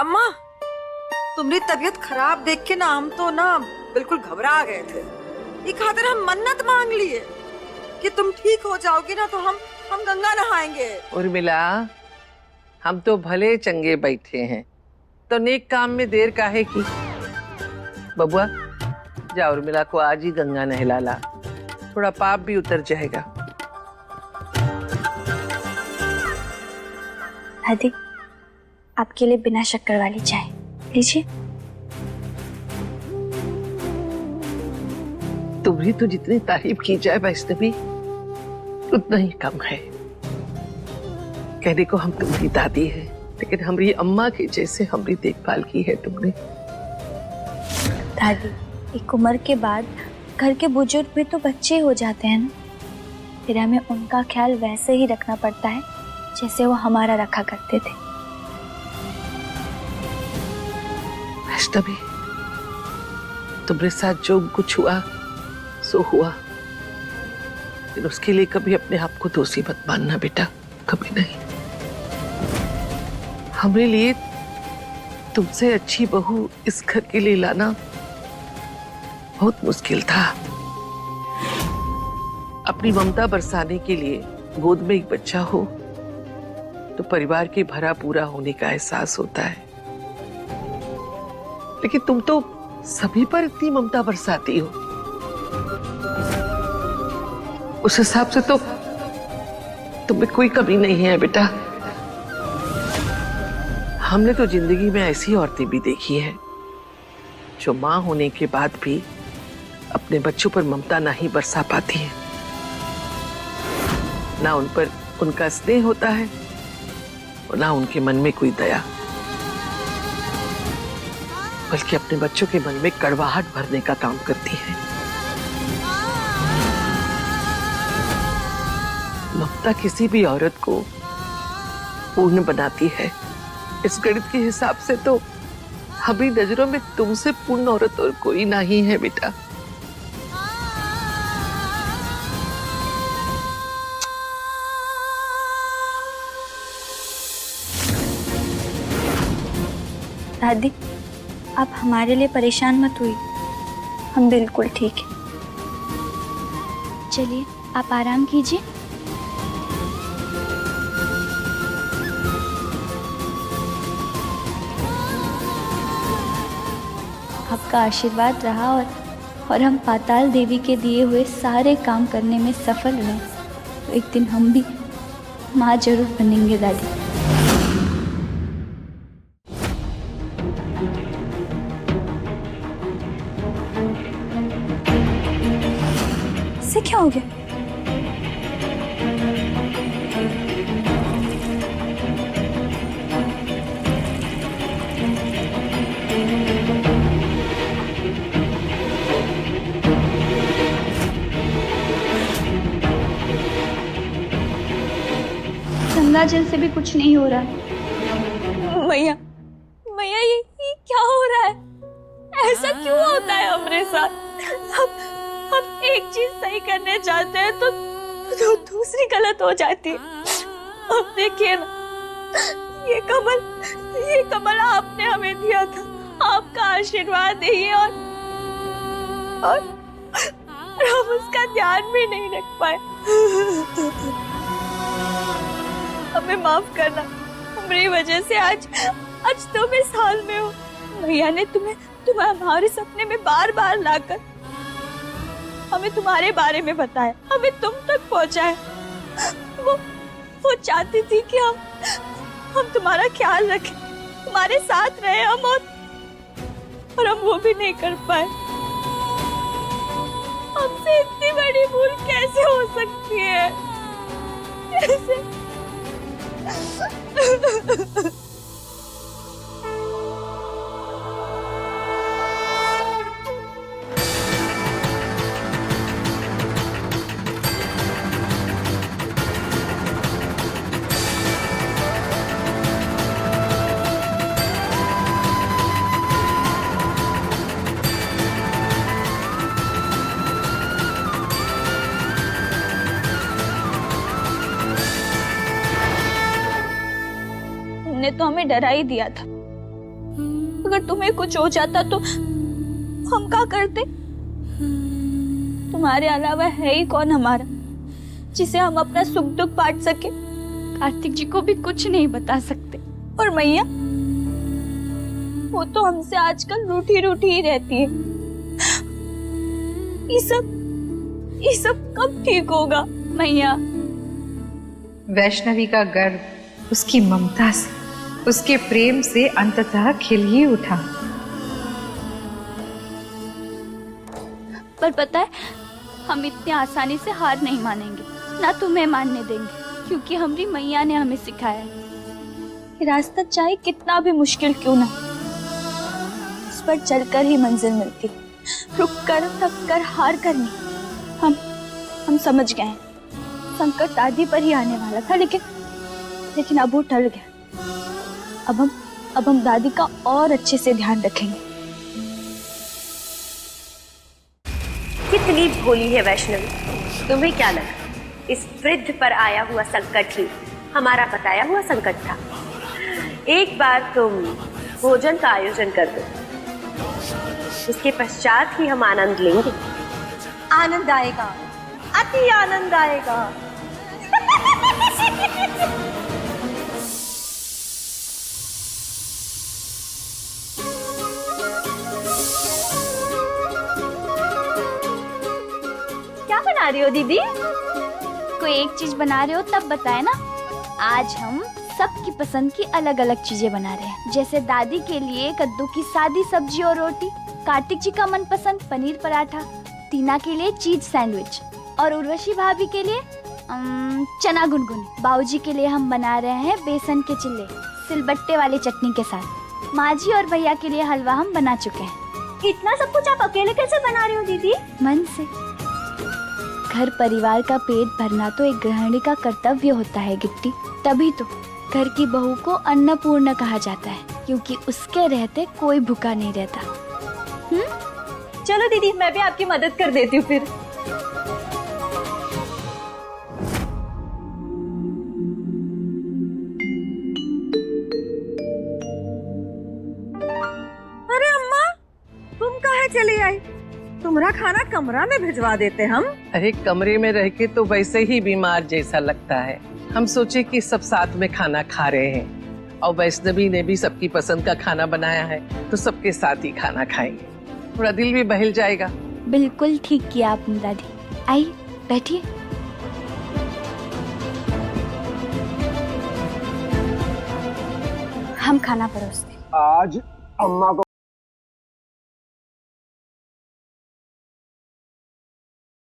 अम्मा, तुम्हारी तबीयत खराब देख के ना हम तो ना बिल्कुल घबरा गए थे। ये खातिर हम मन्नत मांग लिए कि तुम ठीक हो जाओगी ना तो हम गंगा नहाएंगे। उर्मिला, हम तो भले चंगे बैठे हैं, तो नेक काम में देर काहे की। बबुआ, जा उर्मिला को आज ही गंगा नहला ला, थोड़ा पाप भी उतर जाएगा। दादी, आपके लिए बिना शक्कर वाली चाय लीजिए। तुम्हारी तो जितनी तारीफ की जाए वैष्णवी उतना ही कम है। कहने को हम तुम्हारी दादी है, लेकिन हमारी अम्मा की जैसे हमारी देखभाल की है तुमने। दादी, एक उम्र के बाद घर के बुजुर्ग भी तो बच्चे हो जाते हैं ना, फिर हमें उनका ख्याल वैसे ही रखना पड़ता है जैसे वो हमारा रखा करते थे। वैष्णवी, तुम्हारे साथ जो कुछ हुआ सो हुआ, लेकिन उसके लिए कभी अपने आप को दोषी मत मानना बेटा, कभी नहीं। हमारे लिए तुमसे अच्छी बहू इस घर के लिए लाना बहुत मुश्किल था। अपनी ममता बरसाने के लिए गोद में एक बच्चा हो तो परिवार के भरा पूरा होने का एहसास होता है, लेकिन तुम तो सभी पर इतनी ममता बरसाती हो। उस हिसाब से तो तुम्हें कोई कमी नहीं है बेटा। हमने तो जिंदगी में ऐसी औरतें भी देखी है जो मां होने के बाद भी अपने बच्चों पर ममता नहीं बरसा पाती है, ना उन पर उनका स्नेह होता है और ना उनके मन में कोई दया, बल्कि अपने बच्चों के मन में कड़वाहट भरने का काम करती है। ममता किसी भी औरत को पूर्ण बनाती है। इस गणित के हिसाब से तो हमारी नजरों में तुमसे पूर्ण औरत और कोई नहीं है बेटा। दादी, आप हमारे लिए परेशान मत हुई, हम बिल्कुल ठीक हैं। चलिए, आप आराम कीजिए। आपका आशीर्वाद रहा और हम पाताल देवी के दिए हुए सारे काम करने में सफल रहे तो एक दिन हम भी माँ जरूर बनेंगे दादी। इससे क्या हो गया? गंगा जल से भी कुछ नहीं हो रहा है। मैया, मैया, ये क्या हो रहा है? ऐसा क्यों होता है हमारे साथ? हम एक चीज सही करने जाते हैं तो दूसरी गलत हो जाती है। अब देखिए ना, ये कमल आपने हमें दिया था, आपका आशीर्वाद है ये, और हम उसका ध्यान भी नहीं रख पाए। हमें माफ करना, हमारी वजह से आज तुम इस हाल में हो। भैया ने तुम्हें हमारे सपने में बार बार लाकर हमें तुम्हारे बारे में बताया, हमें तुम तक पहुंचाया। वो चाहती थी कि हम तुम्हारा ख्याल रखें, तुम्हारे साथ रहे हम, और हम वो भी नहीं कर पाए। हमसे इतनी बड़ी भूल कैसे हो सकती है? कैसे? तुमने तो हमें डरा ही दिया था अगर तुम्हें कुछ हो जाता तो हम क्या करते? तुम्हारे अलावा है ही कौन हमारा जिसे हम अपना सुख दुख बांट सके? कार्तिक जी को भी कुछ नहीं बता सकते। और मैया, वो तो हमसे आजकल रूठी रूठी ही रहती है। ये सब कब ठीक होगा? मैया, वैष्णवी का गर्व उसकी ममता से, उसके प्रेम से अंततः खिल ही उठा। पर पता है, हम इतनी आसानी से हार नहीं मानेंगे, ना तुम्हें मानने देंगे, क्योंकि हमारी मैया ने हमें सिखाया है कि रास्ता चाहे कितना भी मुश्किल क्यों ना, उस पर चलकर ही मंजिल मिलती। रुक कर, थक कर, हार कर नहीं। हम समझ गए हैं, संकट दादी पर ही आने वाला था, लेकिन अब वो टल गया। अब हम दादी का और अच्छे से ध्यान रखेंगे। कितनी भोली है वैष्णवी। तुम्हें क्या लगा इस वृद्ध पर आया हुआ संकट ही हमारा बताया हुआ संकट था? एक बार तुम भोजन का आयोजन कर दो, उसके पश्चात ही हम आनंद लेंगे। आनंद आएगा, अति आनंद आएगा। क्या बना रही हो दीदी? कोई एक चीज बना रहे हो तब बताए ना। आज हम सबकी पसंद की अलग अलग चीजें बना रहे हैं, जैसे दादी के लिए कद्दू की सादी सब्जी और रोटी, कार्तिक जी का मनपसंद पनीर पराठा, टीना के लिए चीज सैंडविच और उर्वशी भाभी के लिए चना गुनगुन। बाबूजी के लिए हम बना रहे हैं बेसन के चिल्ले सिलबट्टे वाली चटनी के साथ। माँ जी और भैया के लिए हलवा हम बना चुके हैं। इतना सब कुछ आप अकेले कैसे बना रही हो दीदी? मन से। घर परिवार का पेट भरना तो एक गृहिणी का कर्तव्य होता है गिट्टी। तभी तो घर की बहू को अन्नपूर्ण कहा जाता है, क्योंकि उसके रहते कोई भूखा नहीं रहता। चलो दीदी, मैं भी आपकी मदद कर देती हूँ फिर। अरे अम्मा, तुम कहाँ चली आई? तुम्हारा खाना कमरा में भिजवा देते हम। अरे कमरे में रह के तो वैसे ही बीमार जैसा लगता है। हम सोचे कि सब साथ में खाना खा रहे हैं और वैष्णवी ने भी सबकी पसंद का खाना बनाया है, तो सबके साथ ही खाना खाएंगे, थोड़ा दिल भी बहल जाएगा। बिल्कुल ठीक किया आपने दादी। आइए बैठिए। हम खाना परोसते। आज अम्मा को